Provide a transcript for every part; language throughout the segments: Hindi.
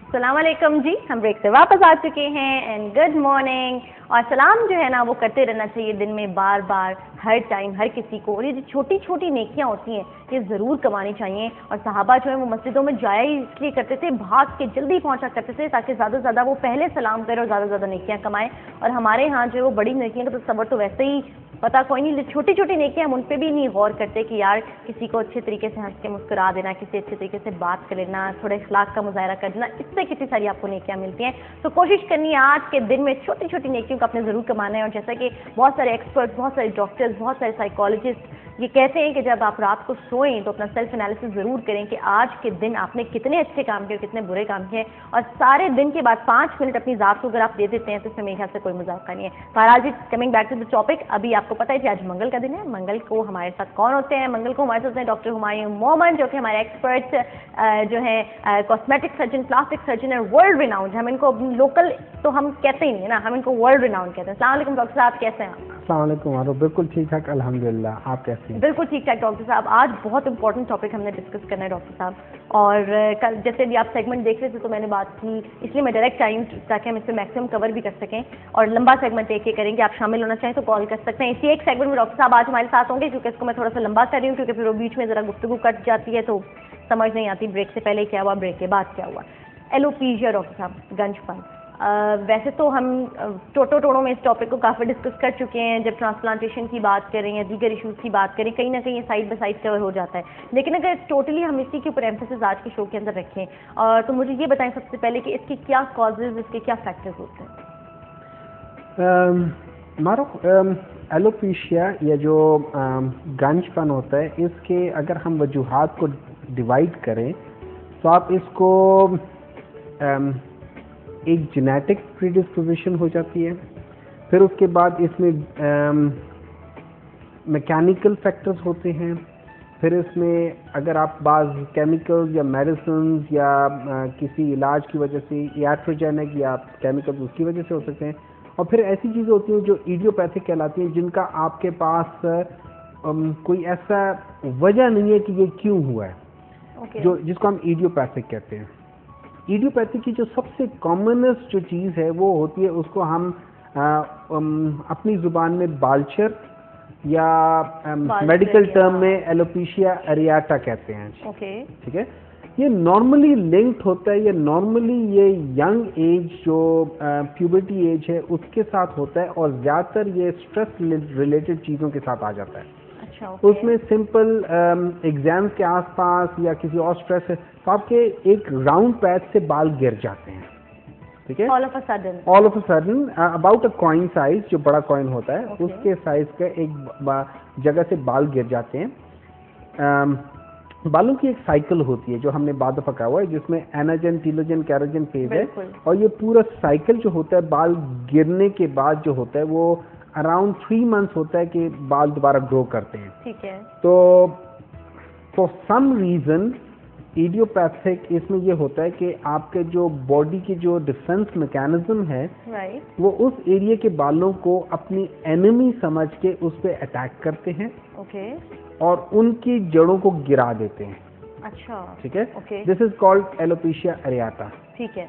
अस्सलाम वालेकुम जी, हम ब्रेक से वापस आ चुके हैं एंड गुड मॉर्निंग। और सलाम जो है ना वो करते रहना चाहिए दिन में बार बार, हर टाइम, हर किसी को। और ये जो छोटी छोटी नेकियां होती हैं ये ज़रूर कमानी चाहिए। और सहाबा जो है वो मस्जिदों में जाया ही इसलिए करते थे, भाग के जल्दी पहुंचा करते थे ताकि ज़्यादा से ज़्यादा वो पहले सलाम करें और ज़्यादा से ज़्यादा नेकियां कमाएं। और हमारे यहाँ जो है वो बड़ी नेकियां का तो सबर तो वैसे ही पता कोई नहीं, छोटी छोटी नेकियां हम उन पर भी नहीं गौर करते कि यार किसी को अच्छे तरीके से हंस के मुस्कुरा देना, किसी अच्छे तरीके से बात कर लेना, थोड़े इखलाक का मुजाहरा कर देना, इससे कितनी सारी आपको नेकियां मिलती हैं। तो कोशिश करनी है आज के दिन में छोटी छोटी नेकियों का आपने ज़रूर कमाना है। और जैसा कि बहुत सारे एक्सपर्ट्स, बहुत सारे डॉक्टर्स, बहुत सारे साइकोलॉजिस्ट ये कहते हैं कि जब आप रात को सोएं तो अपना सेल्फ एनालिसिस ज़रूर करें कि आज के दिन आपने कितने अच्छे काम किए और कितने बुरे काम किए। और सारे दिन के बाद 5 मिनट अपनी ज़ात को अगर आप दे देते हैं तो इसमें मेरे ख्याल से कोई मजाक का नहीं है। Faraz ji, coming back to the topic, अभी आपको पता है कि आज मंगल का दिन है। मंगल को हमारे साथ कौन होते हैं? मंगल को हमारे साथ हैं डॉक्टर हुमायूं मोमन, जो कि हमारे एक्सपर्ट्स जो हैं कॉस्मेटिक सर्जन, प्लास्टिक सर्जन और वर्ल्ड रिनाउंड। हम इनको लोकल तो हम कहते ही नहीं है ना, हम इनको वर्ल्ड रिनाउंड कहते हैं। अस्सलाम वालेकुम डॉक्टर साहब, कैसे हैं आप? अस्सलाम वालेकुम। बिल्कुल ठीक ठाक अल्हम्दुलिल्लाह, आप कैसे हैं? बिल्कुल ठीक ठाक डॉक्टर साहब। आज बहुत इंपॉर्टेंट टॉपिक हमने डिस्कस करना है डॉक्टर साहब। और कल जैसे भी आप सेगमेंट देख रहे थे तो मैंने बात की, इसलिए मैं डायरेक्ट आई हूँ ताकि हम इस पर मैक्सिमम कवर भी कर सकें। और लंबा सेगमेंट एक करेंगे, आप शामिल होना चाहें तो कॉल कर सकते हैं। इसी एक सेगमेंट में डॉक्टर साहब आज हमारे साथ होंगे, क्योंकि इसको मैं थोड़ा सा लंबा कर रही हूँ, क्योंकि फिर वो बीच में ज़रा गुफ्तगू कट जाती है तो समझ नहीं आती ब्रेक से पहले क्या हुआ, ब्रेक के बाद क्या हुआ। एलोपीशिया डॉक्टर साहब, गंजपन। वैसे तो हम टोटों में इस टॉपिक को काफ़ी डिस्कस कर चुके हैं, जब ट्रांसप्लांटेशन की बात करें या दीगर इशूज़ की बात करें, कहीं ना कहीं ये साइड बाय साइड कवर हो जाता है। लेकिन अगर टोटली हम इसी के ऊपर एम्फेसिस आज के शो के अंदर रखें तो मुझे ये बताएं सबसे पहले कि इसके क्या कॉजेज़, इसके क्या फैक्टर्स होते हैं? मारूफ, एलोपीशिया या जो गंजपन होता है, इसके अगर हम वजूहात को डिवाइड करें तो आप इसको एक जेनेटिक प्रीडिस्पोजिशन हो जाती है, फिर उसके बाद इसमें मैकेनिकल फैक्टर्स होते हैं, फिर इसमें अगर आप बाज़ केमिकल्स या मेडिसिन या किसी इलाज की वजह से याट्रोजेनिक या केमिकल्स उसकी वजह से हो सकते हैं, और फिर ऐसी चीज़ें होती हैं जो इडियोपैथिक कहलाती हैं, जिनका आपके पास कोई ऐसा वजह नहीं है कि ये क्यों हुआ है, जो जिसको हम इडियोपैथिक कहते हैं। इडियोपैथिक की जो सबसे कॉमनेस्ट जो चीज़ है वो होती है, उसको हम अपनी ज़ुबान में बाल्चर या मेडिकल टर्म में एलोपीशिया एरियाटा कहते हैं। ठीक है, ये नॉर्मली लिंक्ड होता है, ये नॉर्मली ये यंग एज जो प्यूबर्टी एज है उसके साथ होता है, और ज़्यादातर ये स्ट्रेस रिलेटेड चीज़ों के साथ आ जाता है। उसमें सिंपल एग्जाम्स के आसपास या किसी और स्ट्रेस है तो आपके एक राउंड पैच से बाल गिर जाते हैं। ठीक है, all of a sudden about a coin size, जो बड़ा कॉइन होता है उसके साइज का एक जगह से बाल गिर जाते हैं। बालों की एक साइकिल होती है जो हमने बाद दफा कहा हुआ है, जिसमें एनाजन, टीलोजन, कैरोजन फेज है, और ये पूरा साइकिल जो होता है बाल गिरने के बाद जो होता है वो अराउंड 3 मंथ्स होता है कि बाल दोबारा ग्रो करते हैं। ठीक है, तो फॉर सम रीजन इडियोपैथिक इसमें ये होता है कि आपके जो बॉडी की जो डिफेंस मैकेनिज्म है, वो उस एरिया के बालों को अपनी एनिमी समझ के उस पर अटैक करते हैं। और उनकी जड़ों को गिरा देते हैं। अच्छा, ठीक है, दिस इज कॉल्ड एलोपीशिया एरियाटा। ठीक है,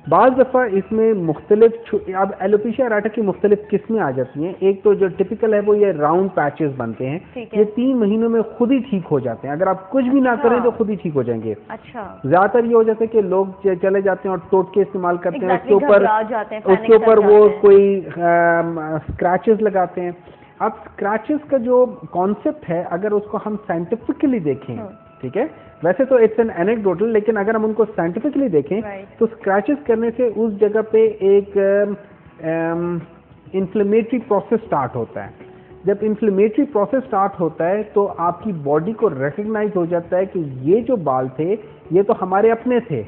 बाज़ दफ़ा इसमें मुख्तलिफ, अब एलोपीशिया एरियाटा की मुख्तलिफ किस्में आ जाती हैं। एक तो जो टिपिकल है वो ये राउंड पैचेस बनते हैं, ये 3 महीनों में खुद ही ठीक हो जाते हैं, अगर आप कुछ भी ना करें तो खुद ही ठीक हो जाएंगे। अच्छा, ज्यादातर ये हो जाता है कि लोग चले जाते हैं और टोटके इस्तेमाल करते हैं, उसके ऊपर वो कोई स्क्रैचेस लगाते हैं। अब स्क्रैचेस का जो कॉन्सेप्ट है अगर उसको हम साइंटिफिकली देखें, ठीक है, वैसे तो इट्स एन एनेक्डोटल, लेकिन अगर हम उनको साइंटिफिकली देखें तो स्क्रैचेस करने से उस जगह पे एक इन्फ्लेमेटरी प्रोसेस स्टार्ट होता है। जब इन्फ्लेमेटरी प्रोसेस स्टार्ट होता है तो आपकी बॉडी को रिकग्नाइज हो जाता है कि ये जो बाल थे ये तो हमारे अपने थे।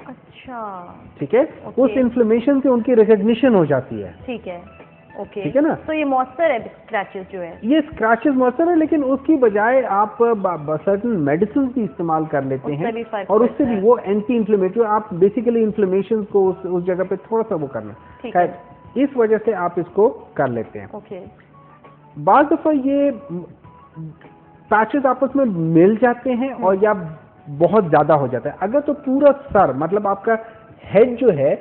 अच्छा, ठीक है, उस इन्फ्लेमेशन से उनकी रिकग्निशन हो जाती है। ठीक है, ठीक है ना। तो ये मॉइस्चर है, स्क्रैचेस जो है, ये स्क्रैचेस मॉइस्चर है, लेकिन उसकी बजाय आप सर्टेन मेडिसिन भी इस्तेमाल कर लेते हैं, और उससे भी वो एंटी इन्फ्लेमेटरी, आप बेसिकली इन्फ्लेमेशन को उस जगह पे थोड़ा सा वो करना, इस वजह से आप इसको कर लेते हैं। बाज़ दफा ये पैचेस आपस में मिल जाते हैं और या बहुत ज़्यादा हो जाता है। अगर तो पूरा सर मतलब आपका हेड जो है,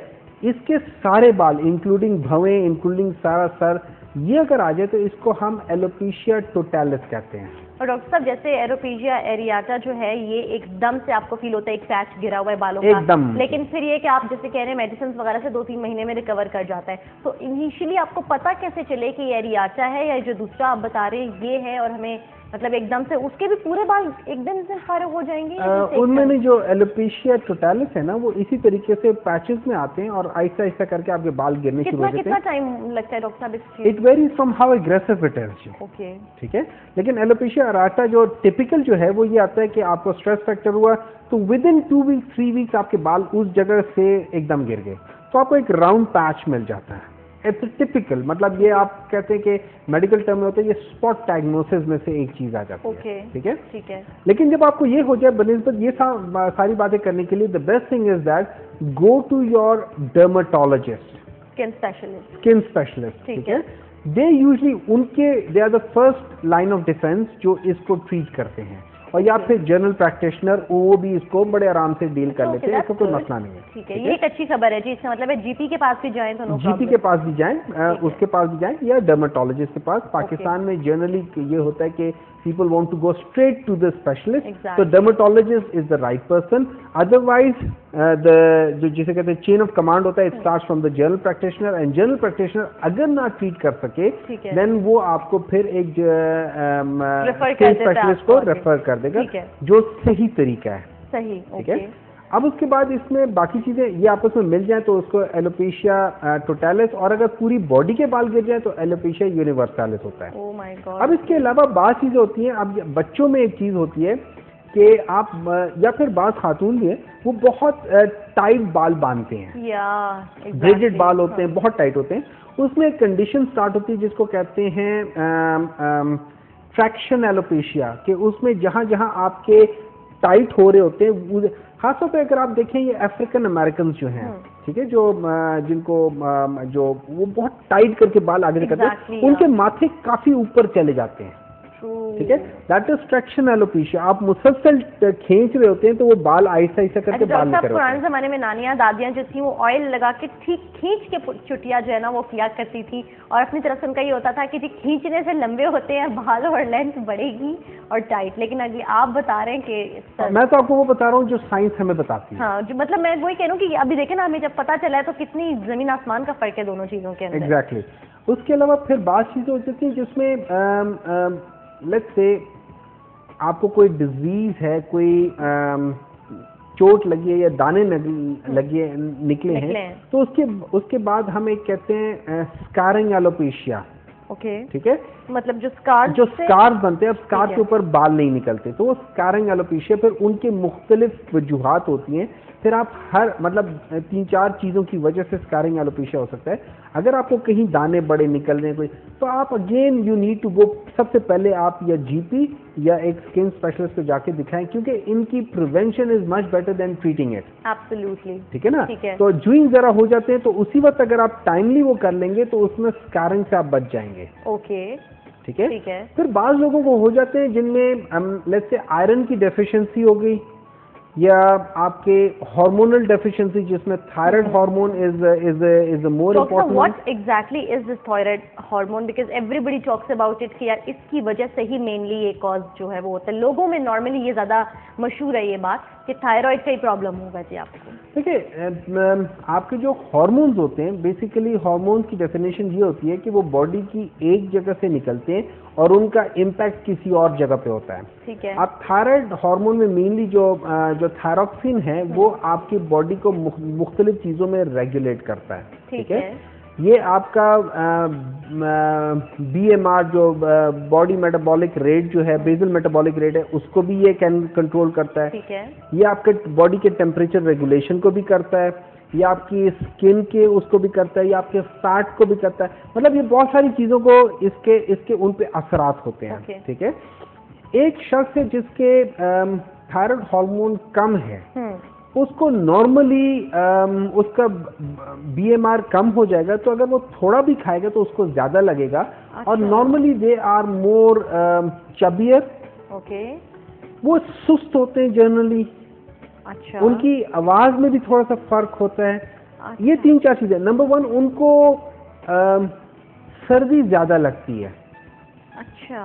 इसके सारे बाल इंक्लूडिंग भवें, इंक्लूडिंग सारा सर, ये अगर आ जाए तो इसको हम एलोपेशिया टोटैलिस कहते हैं। और डॉक्टर साहब जैसे एलोपेशिया एरियाटा जो है ये एकदम से आपको फील होता है एक पैच गिरा हुआ है बालों का, एकदम। लेकिन फिर ये कि आप जैसे कह रहे हैं मेडिसिन वगैरह से 2-3 महीने में रिकवर कर जाता है, तो इनिशियली आपको पता कैसे चले कि ये एरियाटा है या जो दूसरा आप बता रहे हैं ये है, और हमें मतलब एकदम से उसके भी पूरे बाल एकदम से फारग हो जाएंगे? उनमें नहीं, जो एलोपेशिया टोटैलिस है ना, वो इसी तरीके से पैचेस में आते हैं और आहिस्ता आहिस्ता करके आपके बाल गिरने शुरू हो जाते हैं। कितना टाइम लगता है डॉक्टर साहब इस चीज? It varies from how aggressive it is. Okay, ठीक है। लेकिन एलोपेशिया अराटा जो टिपिकल जो है वो ये आता है कि आपको स्ट्रेस फैक्टर हुआ तो विद इन 2 वीक्स 3 वीक्स आपके बाल उस जगह से एकदम गिर गए, तो आपको एक राउंड पैच मिल जाता है। इट्स टिपिकल, मतलब ये आप कहते हैं कि मेडिकल टर्म में होता है, ये स्पॉट डायग्नोसिस में से एक चीज आ जाती है। ठीक है, ठीक है। लेकिन जब आपको ये हो जाए बनिस्बत ये सारी बातें करने के लिए the best thing is that go to your dermatologist, skin specialist. ठीक है, they usually they are the first line of defence जो इसको ट्रीट करते हैं, और या फिर जनरल प्रैक्टिशनर वो भी इसको बड़े आराम से डील कर लेते हैं, इसको कोई मसला नहीं है। ठीक है, ये एक अच्छी खबर है जी। इसका मतलब है जीपी के पास भी जाएं तो नो प्रॉब्लम। जीपी के पास भी जाएं, उसके पास भी जाएं या डर्मेटोलॉजिस्ट के पास। पाकिस्तान में जनरली ये होता है कि people want to go straight to the specialist, so dermatologist is the right person. Otherwise जो जिसे कहते हैं चेन ऑफ कमांड होता है, it starts from the general practitioner, and general practitioner अगर ना ट्रीट कर सके then वो आपको फिर एक स्किन स्पेशलिस्ट को रेफर कर देगा, जो सही तरीका है। सही, ठीक है। अब उसके बाद इसमें बाकी चीजें ये आपस में मिल जाए तो उसको एलोपेशिया टोटैलिस, और अगर पूरी बॉडी के बाल गिर जाए तो एलोपेशिया यूनिवर्सालिस होता है। Oh my God. अब इसके अलावा बात चीजें होती हैं। अब बच्चों में एक चीज होती है कि आप या फिर बात खातून भी है, वो बहुत टाइट बाल बांधते हैं, ब्रेडेड बाल होते हैं, बहुत टाइट होते हैं। उसमें एक कंडीशन स्टार्ट होती है जिसको कहते हैं ट्रैक्शन एलोपेशिया, कि उसमें जहां जहां आपके टाइट हो रहे होते हैं, खासतौर पे अगर आप देखें ये अफ्रीकन अमेरिकन जो हैं, ठीक है, जो जिनको जो वो बहुत टाइट करके बाल आगे करते हैं, उनके माथे काफी ऊपर चले जाते हैं। ठीक है, दैट इज ट्रैक्शन एलोपेशिया। आप मुसलसल खींच रहे होते हैं तो वो बाल आहिस्ता आहिस्ता करके बाल निकल रहे हैं। पुराने जमाने में नानियां दादियां जो थी वो ऑयल लगा के ठीक खींच के चुटिया जो है ना वो किया करती थी, और अपनी तरफ से उनका ये होता था कि जी खींचने से लंबे होते हैं बाल और लेंथ बढ़ेगी और टाइट। लेकिन अभी आप बता रहे हैं कि मैं तो आपको वो बता रहा हूँ जो साइंस हमें बताती है। हाँ, जो मतलब मैं वही कह रहा हूँ कि अभी देखे ना, हमें जब पता चला है तो कितनी जमीन आसमान का फर्क है दोनों चीजों के अंदर। एग्जैक्टली। उसके अलावा फिर बात चीजें हो जाती है जिसमें लेट्स से आपको कोई डिजीज है, कोई चोट लगी है या दाने लगे निकले हैं, तो उसके बाद हम एक कहते हैं स्कारिंग एलोपेशिया। ओके, ठीक है, मतलब जो स्कार्स बनते हैं, अब स्कार के ऊपर बाल नहीं निकलते, तो वो स्कारिंग एलोपेशिया। फिर उनके मुख्तलिफ वजूहात होती हैं। फिर आप हर मतलब 3-4 चीज़ों की वजह से स्कारिंग एलोपेशिया हो सकता है। अगर आपको कहीं दाने बड़े निकल रहे हैं कोई, तो आप again you need to go, सबसे पहले आप या जीपी या एक स्किन स्पेशलिस्ट को जाके दिखाएं, क्योंकि इनकी prevention is much better than treating it. Absolutely. ठीक है ना। तो जूइंग जरा हो जाते हैं तो उसी वक्त अगर आप टाइमली वो कर लेंगे तो उसमें स्कारिंग से आप बच जाएंगे। ओके, ठीक है। फिर बाज़ लोगों को हो जाते हैं जिनमें लेट्स से आयरन की डेफिशिएंसी हो गई, या आपके हार्मोनल डेफिशिएंसी जिसमें thyroid hormone is more important. What exactly is this thyroid hormone? Because everybody talks about it कि यार इसकी वजह से ही मेनली ये कॉज जो है वो होता है लोगों में। नॉर्मली ये ज्यादा मशहूर है ये बात कि थायराइड का ही प्रॉब्लम होगा जी आपको। देखिए, आपके जो हार्मोन्स होते हैं, बेसिकली हार्मोन्स की डेफिनेशन ये होती है कि वो बॉडी की एक जगह से निकलते हैं और उनका इम्पैक्ट किसी और जगह पे होता है। ठीक है। आप थायराइड हार्मोन में मेनली जो थायरॉक्सिन है वो आपकी बॉडी को मुख्तलिफ चीज़ों में रेगुलेट करता है। ठीक है। ये आपका BMR जो बॉडी मेटाबॉलिक रेट जो है, बेसल मेटाबॉलिक रेट है, उसको भी ये कंट्रोल करता है। ठीक है। ये आपके बॉडी के टेम्परेचर रेगुलेशन को भी करता है, ये आपकी स्किन के उसको भी करता है, ये आपके फैट को भी करता है। मतलब ये बहुत सारी चीज़ों को इसके उन पे असरात होते हैं। ठीक है। एक शख्स है जिसके थायराइड हार्मोन कम है, उसको नॉर्मली उसका BMR कम हो जाएगा, तो अगर वो थोड़ा भी खाएगा तो उसको ज्यादा लगेगा। और normally they are more chubbier. Okay. वो सुस्त होते हैं जनरली, अच्छा। उनकी आवाज में भी थोड़ा सा फर्क होता है। अच्छा। ये 3-4 चीजें। नंबर 1, उनको सर्दी ज्यादा लगती है। अच्छा,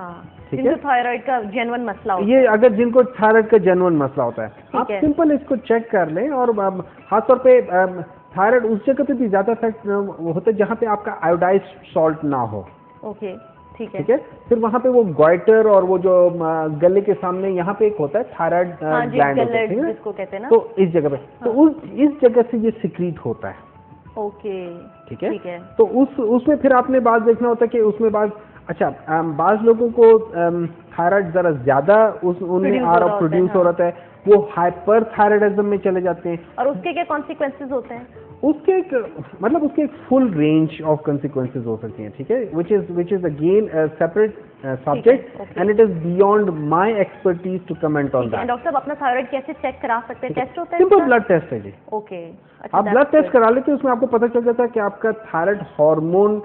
ठीक जिनको है, थायराइड का जेन्युइन मसला होता ये है। अगर जिनको थायराइड का जेन्युइन मसला होता है, आप है। सिंपल इसको चेक कर लें। और खासतौर पे थायराइड उस जगह पे भी ज्यादा इफेक्ट होता है जहाँ पे आपका आयोडाइज्ड सॉल्ट ना हो। ओके, ठीक है। ठीक है, फिर वहाँ पे वो गॉइटर और वो जो गले के सामने यहाँ पे एक होता है थायराइड हाँ जी, ग्लैंड होता है, गलत ठीक है, जिसको कहते हैं ना। तो इस जगह पे तो इस जगह से ये सिक्रीट होता है। ओके, ठीक है, ठीक है। तो उसमें फिर आपने बात देखना होता है कि उसमें अच्छा, बाज लोगों को थायराइड जरा ज्यादा उनमें प्रोड्यूस हो रहा है, वो हाइपर थायराइडिज्म में चले जाते हैं। और उसके क्या कॉन्सिक्वेंसेज होते हैं? उसके एक फुल रेंज ऑफ कंसिक्वेंसेज हो सकती हैं। ठीक है, which is again a separate subject and it is beyond my expertise to comment on that। Doctor साहब, अपना थायराइड कैसे चेक करा सकते हैं? टेस्ट होता है? सिंपल ब्लड टेस्ट है जी। ओके, आप ब्लड टेस्ट करा लेते हैं, उसमें आपको पता चल जाता है कि आपका थायराइड हार्मोन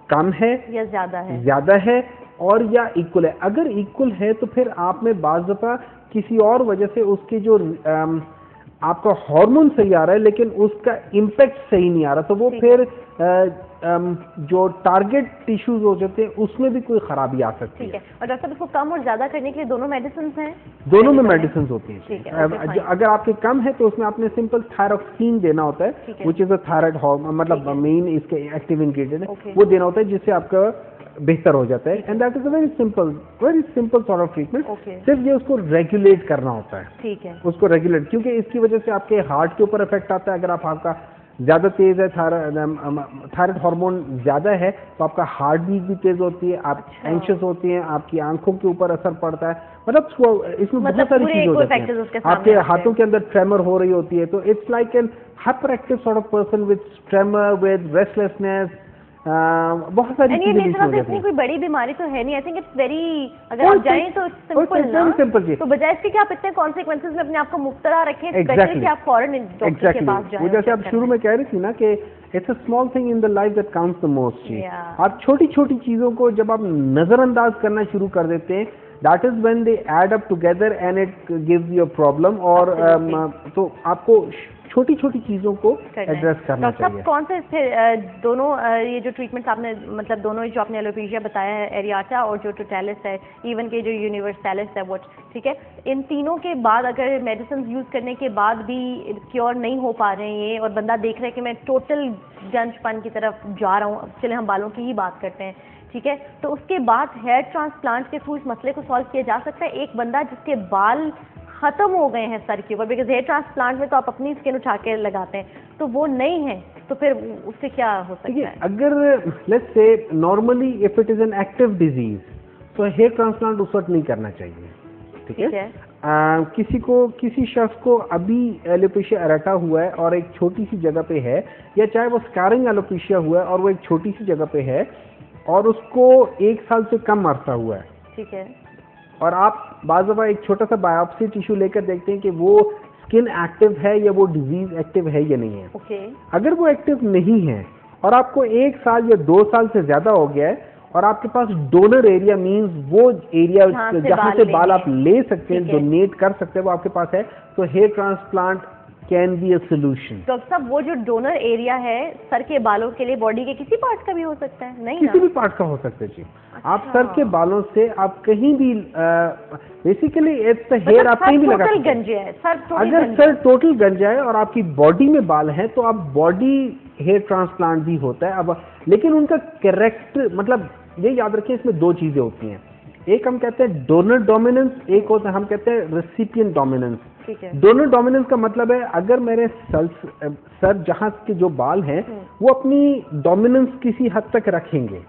कम है या ज्यादा है और या इक्वल है। अगर इक्वल है तो फिर आप में बाज़ दफा किसी और वजह से उसकी जो आपका हार्मोन सही आ रहा है लेकिन उसका इम्पैक्ट सही नहीं आ रहा, तो वो फिर जो टारगेट टिश्यूज हो जाते हैं उसमें भी कोई खराबी आ सकती है। ठीक है। और डॉक्टर साहब, इसको कम और ज्यादा करने के लिए दोनों मेडिसिन हैं? दोनों में मेडिसिन होती हैं। ठीक है, अगर आपके कम है तो उसमें आपने सिंपल थायरोक्सिन देना होता है, which is a thyroid hormone, मतलब मेन इसके एक्टिव इंग्रेडिएंट है, वो देना होता है जिससे आपका बेहतर हो जाता है। And that is a very simple sort of treatment. सिर्फ ये उसको रेगुलेट करना होता है। ठीक है, उसको रेगुलेट, क्योंकि इसकी वजह से आपके हार्ट के ऊपर इफेक्ट आता है। अगर आपका ज्यादा तेज है, थायराइड हार्मोन ज्यादा है, तो आपका हार्ट बीट भी तेज होती है, आप एंशियस होती हैं, आपकी आंखों के ऊपर असर पड़ता है। मतलब इसमें बहुत सारी चीजें हो जाती हैं। आपके हाथों के अंदर ट्रेमर हो रही होती है, तो it's like an hyper active sort of person with tremor, with restlessness, बहुत सारी चीजें बीच में हो जाती हैं। कोई बड़ी बीमारी तो है नहीं। आई थिंक इट्स वेरी, अगर आप जाएं तो सिंपल जी। तो बजाय इसके कि आप इतने कॉन्सिक्वेंसेस में अपने आप को मुब्तला रखें, स्पेशली कि आप फॉरेन डॉक्टर के पास जाएं। वो जैसे आप शुरू में कह रही थी ना कि it's a small thing in the life that counts the most जी। आप छोटी छोटी चीजों को जब आप नजरअंदाज करना शुरू कर देते हैं, that is when they add up together and it gives you a problem. और तो आपको छोटी छोटी चीजों को एड्रेस करना चाहिए। कौन से दोनों ये जो ट्रीटमेंट्स आपने, मतलब दोनों जो आपने एलोपेशिया बताया है, एरियाटा और जो टोटैलिस है, इवन के जो यूनिवर्सैलिस है वो, ठीक है, इन तीनों के बाद अगर मेडिसिन यूज करने के बाद भी क्योर नहीं हो पा रहे हैं ये, और बंदा देख रहा है कि मैं टोटल गंजपन की तरफ जा रहा हूँ, चले हम बालों की ही बात करते हैं, ठीक है, तो उसके बाद हेयर ट्रांसप्लांट के थ्रू इस मसले को सॉल्व किया जा सकता है? एक बंदा जिसके बाल खत्म हो गए हैं सर के ऊपर, बिकॉज हेयर ट्रांसप्लांट में तो आप अपनी स्किन उठा के लगाते हैं, तो वो नहीं है, तो फिर उससे क्या हो सकता है? अगर let's say normally if it is an active disease, तो हेयर ट्रांसप्लांट उस वक्त नहीं करना चाहिए। ठीक है, किसी शख्स को अभी एलोपेशिया एरेटा हुआ है और एक छोटी सी जगह पे है, या चाहे वो स्काररिंग एलोपेशिया हुआ है और वो एक छोटी सी जगह पे है और उसको 1 साल से कम अरसा हुआ है, ठीक है, और आप बाज़ दफ़ा एक छोटा सा बायोप्सी टिश्यू लेकर देखते हैं कि वो स्किन एक्टिव है या वो डिजीज एक्टिव है या नहीं है। अगर वो एक्टिव नहीं है और आपको 1 साल या 2 साल से ज्यादा हो गया है और आपके पास डोनर एरिया मींस वो एरिया जहां से बाल आप ले सकते हैं, डोनेट कर सकते हैं, वो आपके पास है, तो hair transplant can be a solution. Doctor साहब, वो जो डोनर एरिया है सर के बालों के लिए बॉडी के किसी पार्ट का भी हो सकता है? नहीं, किसी भी पार्ट का हो सकता है जी। अच्छा। आप सर के बालों से आप कहीं भी बेसिकली इट्स द हेयर, आप कहीं भी लगा सकते हैं। अगर सर टोटल गंजा है और आपकी बॉडी में बाल है तो आप बॉडी हेयर ट्रांसप्लांट भी होता है। अब लेकिन उनका करेक्ट, मतलब ये याद रखें, इसमें 2 चीजें होती हैं। एक हम कहते हैं डोनर डोमिनेंस, एक होता है हम कहते हैं रेसिपिएंट डोमिनेंस। डोनर डोमिनेंस का मतलब है अगर मेरे सर जहां के जो बाल हैं वो अपनी डोमिनेंस किसी हद तक रखेंगे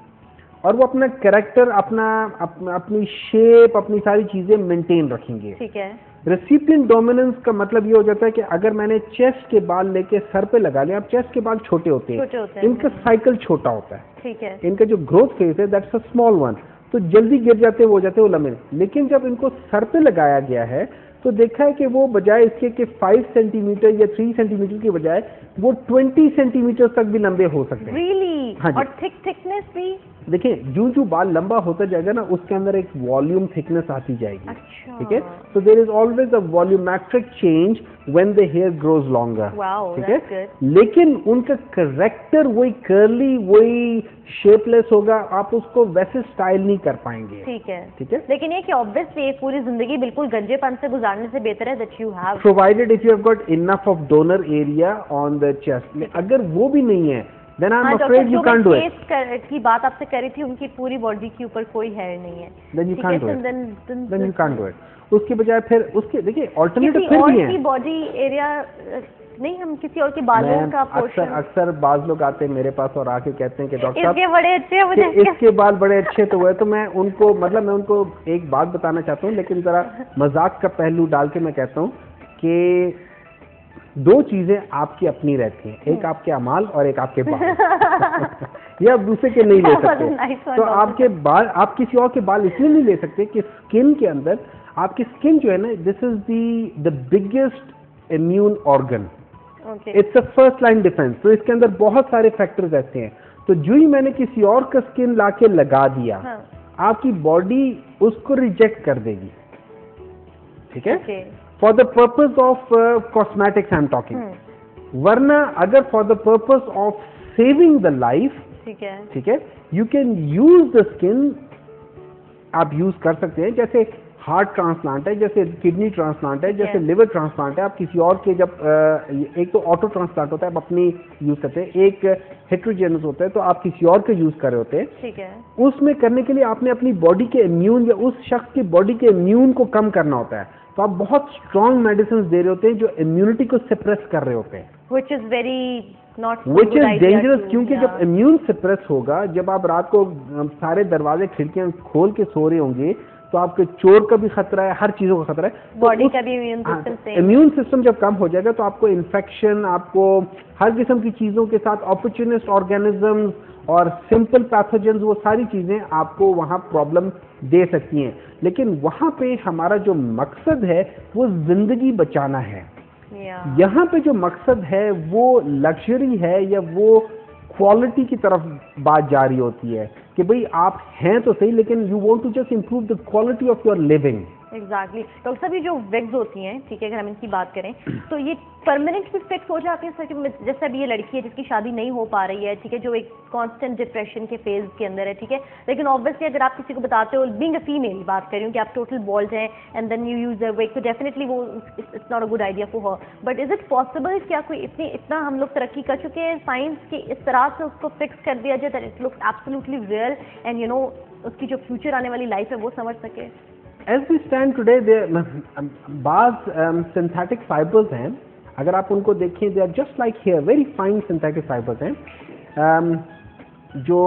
और वो अपना कैरेक्टर, अपनी शेप, अपनी सारी चीजें मेंटेन रखेंगे, ठीक है। रेसिपिएंट डोमिनेंस का मतलब ये हो जाता है कि अगर मैंने चेस्ट के बाल लेके सर पे लगा लिया, अब चेस्ट के बाल छोटे होते हैं, इनका साइकिल छोटा होता है, ठीक है, इनका जो ग्रोथ फेज है दैट्स अ स्मॉल वन, तो जल्दी गिर जाते हैं, वो जाते हैं वो लंबे। लेकिन जब इनको सर पे लगाया गया है तो देखा है कि वो बजाय इसके कि 5 सेंटीमीटर या 3 सेंटीमीटर की बजाय वो 20 सेंटीमीटर तक भी लंबे हो सकते हैं। Really? हाँ जी। और थिकनेस भी? देखिए जो जो बाल लंबा होता जाएगा ना उसके अंदर एक वॉल्यूम थिकनेस आती जाएगी। अच्छा। ठीक है, so there is always a volumetric change when the hair grows longer. Wow, ठीक है, दैट्स गुड। लेकिन उनका करेक्टर वही कर्ली, वही शेपलेस होगा, आप उसको वैसे स्टाइल नहीं कर पाएंगे। ठीक है, ठीक है, लेकिन ये कि ऑब्वियसली एक पूरी जिंदगी बिल्कुल गंजेपन से गुजारने से बेहतर है that you have, provided if you have got enough of donor area on the chest. अगर वो भी नहीं है then I am afraid you can't do it. की बात आपसे करी थी, उनकी पूरी बॉडी के ऊपर कोई हेयर नहीं है, then you can't do it, then you can't do it. उसके बजाय फिर उसके देखिए ऑल्टरनेटिव फिर भी है। किसी बॉडी एरिया नहीं, हम किसी और के बालों का पोर्शन। अक्सर बाज लोग आते हैं मेरे पास और आके कहते हैं कि डॉक्टर साहब इसके बड़े अच्छे हैं, मुझे इसके बाल बड़े अच्छे तो हुए। तो मैं उनको मैं उनको एक बात बताना चाहता हूँ, लेकिन जरा मजाक का पहलू डाल के मैं कहता हूँ कि दो चीजें आपकी अपनी रहती हैं, एक आपके अमाल और एक आपके बाल। ये आप दूसरे के नहीं ले सकते। तो आपके बाल, आप किसी और के बाल इसलिए नहीं ले सकते कि स्किन के अंदर आपकी स्किन जो है ना, this is the biggest immune organ, it's a first line defence. तो इसके अंदर बहुत सारे फैक्टर्स ऐसे हैं। तो जो ही मैंने किसी और का स्किन लाके लगा दिया, आपकी बॉडी उसको रिजेक्ट कर देगी। ठीक है, for the purpose of cosmetics I am talking, वरना अगर for the purpose of saving the life, ठीक है, you can use the skin, आप यूज कर सकते हैं। जैसे हार्ट ट्रांसप्लांट है, जैसे किडनी ट्रांसप्लांट है, जैसे लिवर ट्रांसप्लांट है, आप किसी और के जब एक तो ऑटो ट्रांसप्लांट होता है, आप अपनी यूज करते हैं, एक हेट्रोजेनस होता है तो आप किसी और के यूज कर रहे होते हैं। ठीक है, उसमें करने के लिए आपने अपनी बॉडी के इम्यून या उस शख्स की बॉडी के इम्यून को कम करना होता है। तो आप बहुत स्ट्रॉन्ग मेडिसिन दे रहे होते हैं जो इम्यूनिटी को सप्रेस कर रहे होते हैं, which is डेंजरस। क्योंकि जब इम्यून सप्रेस होगा, जब आप रात को सारे दरवाजे खिड़कियां खोल के सो रहे होंगे तो आपके चोर का भी खतरा है, हर चीजों का खतरा है। बॉडी का भी इम्यून सिस्टम जब कम हो जाएगा तो आपको इन्फेक्शन, आपको हर किस्म की चीजों के साथ ऑपर्चुनिस्ट ऑर्गेनिजम्स और सिंपल पैथोजेंस, वो सारी चीजें आपको वहां प्रॉब्लम दे सकती हैं। लेकिन वहां पे हमारा जो मकसद है वो जिंदगी बचाना है। यहाँ पे जो मकसद है वो लग्जरी है या वो क्वालिटी की तरफ बात जा रही होती है कि भाई आप हैं तो सही, लेकिन you want to just improve the quality of your living. Exactly. Doctor साहब, ये जो विग्स होती हैं, ठीक है, अगर हम इनकी बात करें तो ये परमानेंट भी फिक्स हो जाती है? जैसे अभी ये लड़की है जिसकी शादी नहीं हो पा रही है, ठीक है, जो एक कांस्टेंट डिप्रेशन के फेज के अंदर है, ठीक है, लेकिन ऑब्वियसली अगर आप किसी को बताते हो, बीइंग अ फीमेल बात कर रही हूँ, कि आप टोटल बॉल्ड हैं and then you use wig, तो डेफिनेटली वो it's not a good idea for her. But is it possible, क्या कोई इतना हम लोग तरक्की कर चुके हैं साइंस की, इस तरह से उसको फिक्स कर दिया जाए that it looks absolutely real and you know उसकी जो फ्यूचर आने वाली लाइफ है वो समझ सके? As we stand today, बाज सिंथेटिक फाइबर्स हैं, अगर आप उनको देखें, they are just like hair, very fine synthetic fibres हैं। जो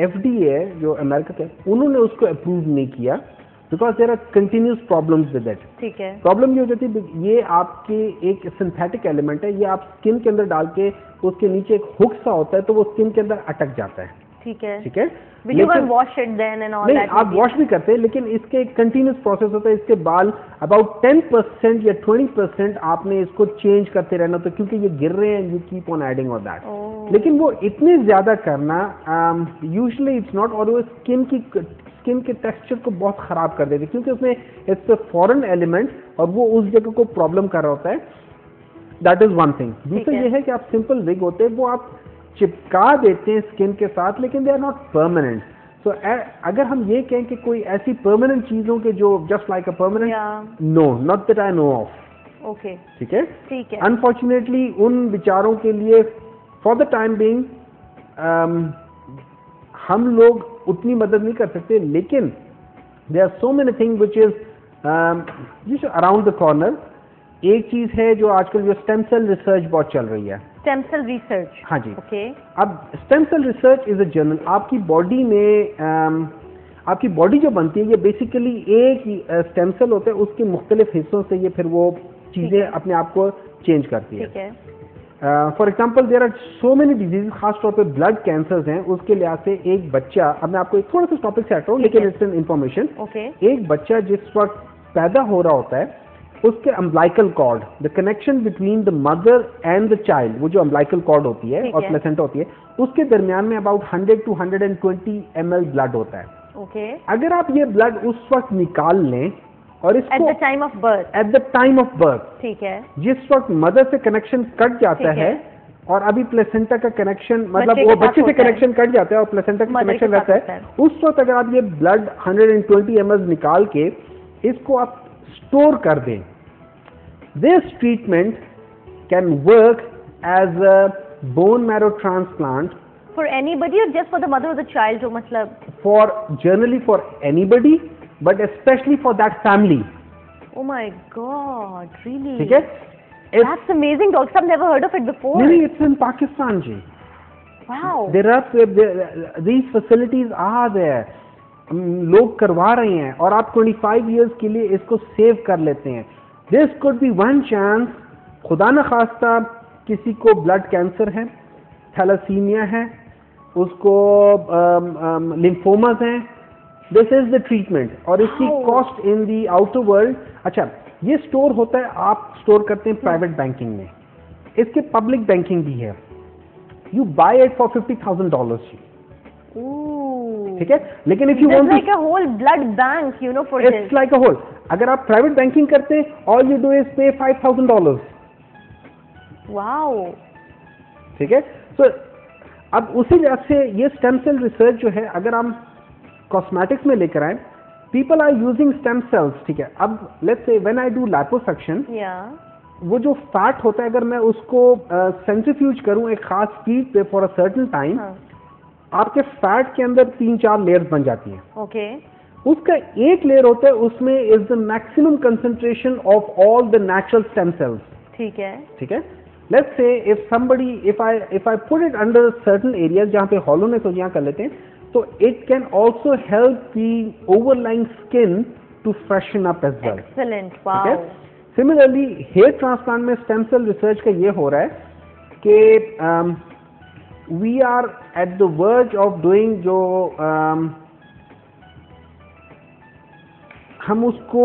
FDA है, जो अमेरिका के, उन्होंने उसको अप्रूव नहीं किया because there are continuous problems with it. ठीक है, प्रॉब्लम ये हो जाती है, ये आपके एक सिंथेटिक एलिमेंट है, ये आप स्किन के अंदर डाल के उसके नीचे एक हुक सा होता है तो वो स्किन के अंदर अटक जाता है। ठीक है, ठीक है, wash it then and all that? आप वॉश भी करते हैं, लेकिन इसके एक कंटिन्यूस प्रोसेस होता है। इसके बाल अबाउट 10% या 20% आपने इसको चेंज करते रहना, तो क्योंकि ये गिर रहे हैं, you keep on adding on that. लेकिन वो इतने ज्यादा करना यूजुअली इट्स नॉट, और वो स्किन के टेक्सचर को बहुत खराब कर देते, क्योंकि उसमें इट्स अ फॉरेन एलिमेंट और वो उस जगह को प्रॉब्लम कर रहा होता है। That is one thing. दूसरा ये है कि आप सिंपल विग होते हैं, वो आप चिपका देते हैं स्किन के साथ, लेकिन दे आर नॉट परमानेंट। सो अगर हम ये कहें कि कोई ऐसी परमानेंट चीजों के जो just like a permanent, no, not that I know of. Okay, ठीक है, ठीक है। अनफॉर्चुनेटली उन विचारों के लिए फॉर द टाइम बीइंग हम लोग उतनी मदद नहीं कर सकते, लेकिन there are so many thing which is just around the corner. एक चीज है जो आजकल जो स्टेम सेल रिसर्च बहुत चल रही है। Stem cell research? हाँ जी। ओके। अब stem cell research is a journal. आपकी बॉडी में आपकी बॉडी जो बनती है, ये बेसिकली एक स्टेम सेल होता है, उसके मुख्तलिफ हिस्सों से ये फिर वो चीजें अपने आप को चेंज करती है। ठीक है। For example there are so many disease, खास तौर पे ब्लड कैंसर्स हैं, उसके लिहाज से एक बच्चा, अब मैं आपको एक थोड़ा सा टॉपिक से हट रहा हूँ, लेकिन इट्स एन इन्फॉर्मेशन। ओके। एक बच्चा जिस वक्त पैदा हो रहा होता है, उसके umbilical cord, the connection between the mother and the child, वो जो अम्बिलिकल कॉर्ड होती है और प्लेसेंटा होती है, उसके दरमियान में अबाउट 100 to 120 ml ब्लड होता है। ओके। अगर आप ये ब्लड उस वक्त निकाल लें और इसको at the time of birth, at the time of birth, ठीक है, जिस वक्त मदर से कनेक्शन कट जाता है और अभी प्लेसेंटा का कनेक्शन, मतलब वो बच्चे से कनेक्शन कट जाता है और प्लेसेंटा का कनेक्शन रहता है, उस वक्त अगर आप ये ब्लड 120 ml निकाल के इसको आप स्टोर कर दें, this treatment can work as a bone marrow transplant for anybody और just for the mother of the child, जो मतलब for generally for anybody but specially for that family. Oh my God, really? ठीक है, That's amazing, doctor. I've never heard of it before. नहीं, it's in Pakistan ji. Wow. These facilities are there. लोग करवा रहे हैं और आप 25 years के लिए इसको सेव कर लेते हैं। This could be one chance। खुदा न खास्ता किसी को ब्लड कैंसर है, थैलासीमिया है, उसको लिम्फोमास हैं, दिस इज द ट्रीटमेंट। और इसकी cost in the outer world, अच्छा ये स्टोर होता है, आप स्टोर करते हैं प्राइवेट बैंकिंग में, इसके पब्लिक बैंकिंग भी है। यू बाय इट फॉर $50,000 जी, ठीक है। लेकिन if you want like a whole blood bank, you know, for this, it's like a whole. अगर आप प्राइवेट बैंकिंग करते हैं, ऑल यू डू इज पे $5,000। वाओ, ठीक है। सो अब उसी जगह से ये स्टेम सेल रिसर्च जो है, अगर हम कॉस्मेटिक्स में लेकर आए, people are using stem cells, ठीक है। अब let's say when I do liposuction, वो जो फैट होता है, अगर मैं उसको सेंट्रीफ्यूज करूं एक खास स्पीड पे फॉर अ सर्टेन टाइम, आपके फैट के अंदर 3-4 लेयर्स बन जाती हैं। ओके। उसका एक लेयर होता है, उसमें is the maximum concentration of all the natural stem cells, ठीक है, ठीक है। Let's say if somebody, if I put it under certain areas जहां पे हॉलोनेस हो, यहाँ कर लेते हैं, तो it can also help the overlying skin to freshen up as well. Excellent, wow. Similarly hair transplant में स्टेम सेल रिसर्च का ये हो रहा है कि we are at the verge of doing, जो हम उसको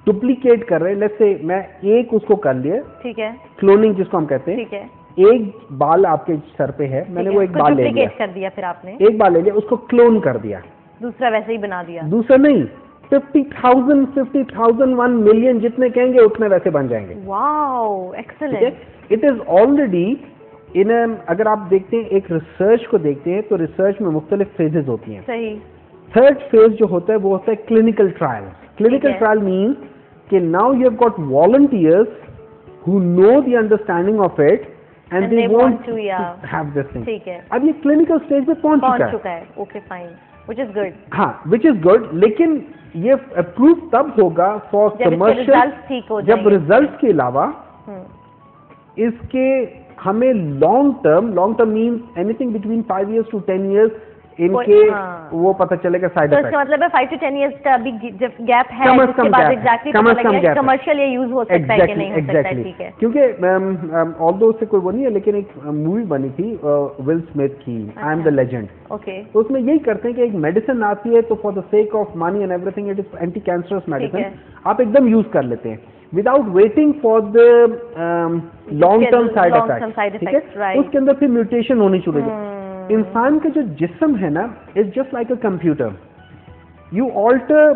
डुप्लीकेट कर रहे हैं। लेट्स से मैं एक उसको कर लिया, ठीक है, क्लोनिंग जिसको हम कहते हैं, ठीक है। एक बाल आपके सर पे है, मैंने वो एक बाल ले लिया, कर दिया, फिर आपने एक बाल ले लिया, उसको क्लोन कर दिया, दूसरा वैसे ही बना दिया। दूसरा नहीं, 50,000, 50,000, 1 मिलियन जितने कहेंगे उतने वैसे बन जाएंगे। Wow, excellent. It is already in, अगर आप देखते हैं एक रिसर्च को देखते हैं, तो रिसर्च में मुख्तलिफ फेजेस होती हैं। सही। थर्ड फेज जो होता है वो होता है clinical trial. Clinical trial means कि now you have got volunteers who know the understanding of it and they want to have this thing। ठीक है। अब ये क्लिनिकल स्टेज पे पहुंच चुका है। Okay, fine, which is good। हाँ, which is good, लेकिन ये अप्रूव तब होगा फॉर कमर्शियल, जब रिजल्ट के अलावा इसके हमें long term means anything between 5 years to 10 years इनके वो पता चलेगा साइड इफेक्ट। तो मतलब है 5 to 10 years का अभी गैप है, इसके बाद एग्जैक्टली पता लगेगा कमर्शियल ये यूज हो सकता है कि नहीं हो सकता है। ठीक है, क्योंकि ऑल्दो उससे कोई वो नहीं है, लेकिन एक मूवी बनी थी विल स्मिथ की, I am the legend. Okay. तो उसमें यही करते हैं कि एक मेडिसिन आती है, तो for the sake of money and everything, it is anti cancerous medicine, आप एकदम यूज कर लेते हैं without waiting for the long term side effect. ठीक है, उसके अंदर फिर म्यूटेशन होनी शुरू हो गई। इंसान का जो जिस्म है ना, is just like a computer, you alter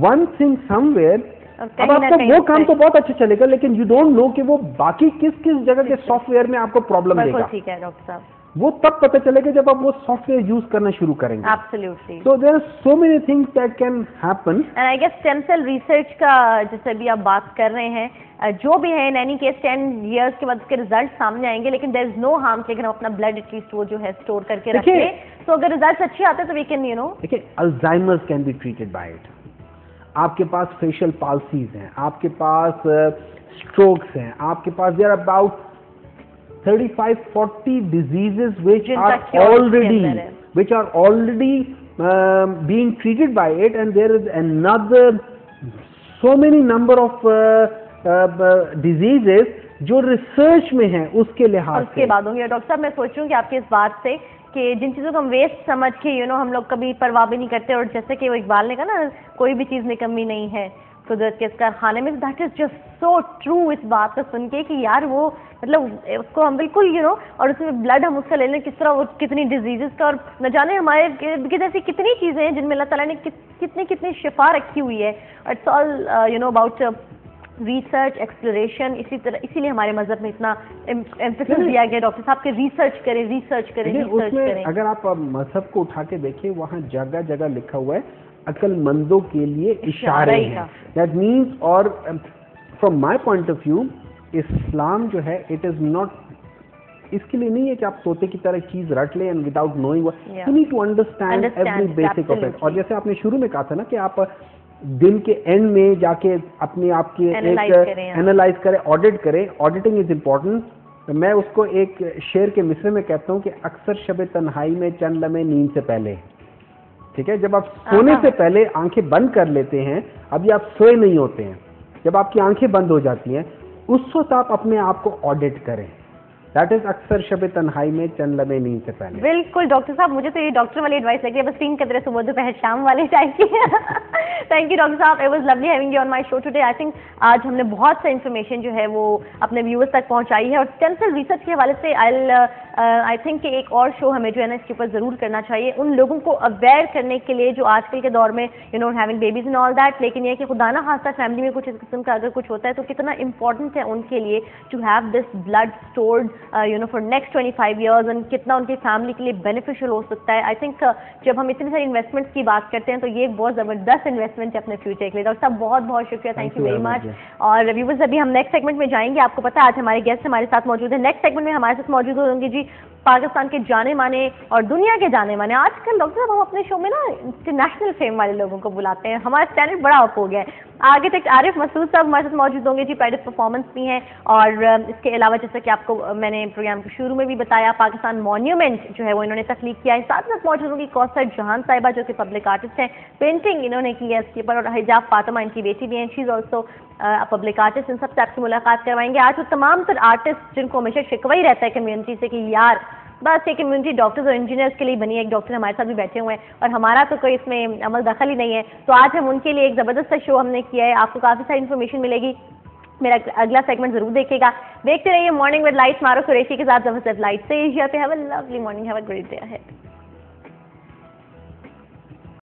one thing somewhere, अब आपको वो काम तो बहुत अच्छा चलेगा, लेकिन यू डोंट नो कि वो बाकी किस किस जगह के सॉफ्टवेयर में आपको प्रॉब्लम देगा। ठीक है डॉक्टर साहब, वो तब पता चलेगा जब आप वो सॉफ्टवेयर यूज करना शुरू करेंगे। Absolutely. So there are so many things that can happen, and I guess stem cell research का जैसे भी आप बात कर रहे हैं, जो भी है, इन एनी केस 10 years के बाद उसके रिजल्ट सामने आएंगे, लेकिन देयर इज नो हार्म कि अगर हम अपना ब्लड एटलीस्ट वो जो है स्टोर करके रखें, तो अगर रिजल्ट अच्छे आते हैं तो वी कैन, यू नो, देखिए Alzheimer's can be treated by it. आपके पास फेशियल पाल्सीज हैं, आपके पास स्ट्रोक्स हैं, आपके पास there are about 35-40 diseases which are already being treated by it, and there is another so many number of diseases जो रिसर्च में है उसके लिहाज से। उसके बाद होंगे। डॉक्टर साहब, मैं सोच रही हूँ कि आपकी इस बात से कि जिन चीज़ों को हम वेस्ट समझ के, यू नो, हम लोग कभी परवाह भी नहीं करते, और जैसे कि वो इकबाल ने कहा ना, कोई भी चीज़ निकम्मी नहीं है, कुदरत के इस कारखाने में। That is just so true इस बात को सुन के कि यार वो मतलब उसको हम बिल्कुल और उसमें ब्लड हम उसका ले लें, किस तरह वो कितनी डिजीजेस का, और न जाने हमारे कि जैसी कितनी चीज़ें हैं जिनमें अल्लाह ताला ने कितनी शिफा रखी हुई है। It's all about research exploration. इसीलिए हमारे मजहब में इतना एम्फेसिस दिया गया डॉक्टर साहब के रिसर्च करें। अगर आप मजहब को उठा के देखिए, वहाँ जगह जगह लिखा हुआ है अक्लमंदों के लिए इशारे हैं। दैट मीन्स, और from my point of view Islam जो है इट इज नॉट, इसके लिए नहीं है कि आप तोते की तरह चीज रट लें and without knowing, you need to understand every basic of it. और जैसे आपने शुरू में कहा था ना कि आप दिन के एंड में जाके अपने आप की एनालाइज करें, ऑडिट करें। Auditing is important. मैं उसको एक शेर के मिसरे में कहता हूँ कि अक्सर शब तन्हाई में चंद लम्हे नींद से पहले, ठीक है, जब आप सोने से पहले आंखें बंद कर लेते हैं, अभी आप सोए नहीं होते हैं, जब आपकी आंखें बंद हो जाती हैं उस वक्त आप अपने आप को ऑडिट करें। दैट इज अक्सर शब तन्हाई में चंद लम्हे नींद से पहले। बिल्कुल डॉक्टर साहब, मुझे तो ये डॉक्टर वाली एडवाइस लगी है, बस 3 कतरे सुबह दोपहर शाम वाले टाइम की। थैंक यू डॉक्टर साहब, it was lovely having you on my show today. I think आज हमने बहुत सा इन्फॉर्मेशन जो है वो अपने व्यूअर्स तक पहुंचाई है, और स्टेम सेल रिसर्च के हवाले से आई थिंक कि एक और शो हमें जो है ना इसके ऊपर ज़रूर करना चाहिए, उन लोगों को अवेयर करने के लिए जो आजकल के दौर में having babies and all that. लेकिन ये कि खुदा ना खास्ता फैमिली में कुछ इस किस्म का अगर कुछ होता है तो कितना इंपॉर्टेंट है उनके लिए to have this blood stored for next 25 years, and कितना उनकी फैमिली के लिए बेनिफिशियल हो सकता है। आई थिंक जब हम इतनी सारी इन्वेस्टमेंट्स की बात करते हैं तो ये एक बहुत ज़बरदस्त इन्वेस्टमेंट है अपने फ्यूचर के लिए। डॉक्टर साहब बहुत बहुत शुक्रिया, थैंक यू वेरी मच। और व्यूअर्स, अभी हम नेक्स्ट सेगमेंट में जाएंगे। आपको पता है आज हमारे गेस्ट हमारे साथ मौजूद है। नेक्स्ट सेगमेंट में हमारे साथ मौजूद होंगे जी पाकिस्तान के जाने माने और दुनिया के जाने माने, आजकल डॉक्टर साहब हम अपने शो में ना इंटरनेशनल फेम वाले लोगों को बुलाते हैं, हमारा स्टैंडर्ड बड़ा अप हो गया है। आगे तक आरिफ मसूद साहब हमारे साथ मौजूद होंगे जी, प्राइड परफॉर्मेंस भी हैं। और इसके अलावा जैसा कि आपको मैंने प्रोग्राम के शुरू में भी बताया, पाकिस्तान मॉन्यूमेंट जो है वो इन्होंने तख्लीक किया है। साथ साथ मौजूद होंगी कौसर जहान साहिबा जो कि पब्लिक आर्टिस्ट हैं, पेंटिंग इन्होंने की है इसके ऊपर, और हिजाब फातिमा इनकी बेटी भी हैं, she is also public artist. इन सबसे आपकी मुलाकात करवाएंगे आज वो तमाम तर आर्टिस्ट जिनको हमेशा शिकवा ही रहता है कम्युनिटी से कि यार बस ये कम्युनिटी डॉक्टर्स और इंजीनियर्स के लिए बनी है। एक डॉक्टर हमारे साथ भी बैठे हुए हैं और हमारा तो कोई इसमें अमल दखल ही नहीं है, तो आज हम उनके लिए एक ज़बरदस्त सा शो हमने किया है। आपको काफ़ी सारी इन्फॉर्मेशन मिलेगी। मेरा अगला सेगमेंट जरूर देखिएगा। देखते रहिए मॉर्निंग विद लाइट, मारो कुरैशी के साथ जबरदस्त लाइट से। Have a lovely morning, have a great day ahead.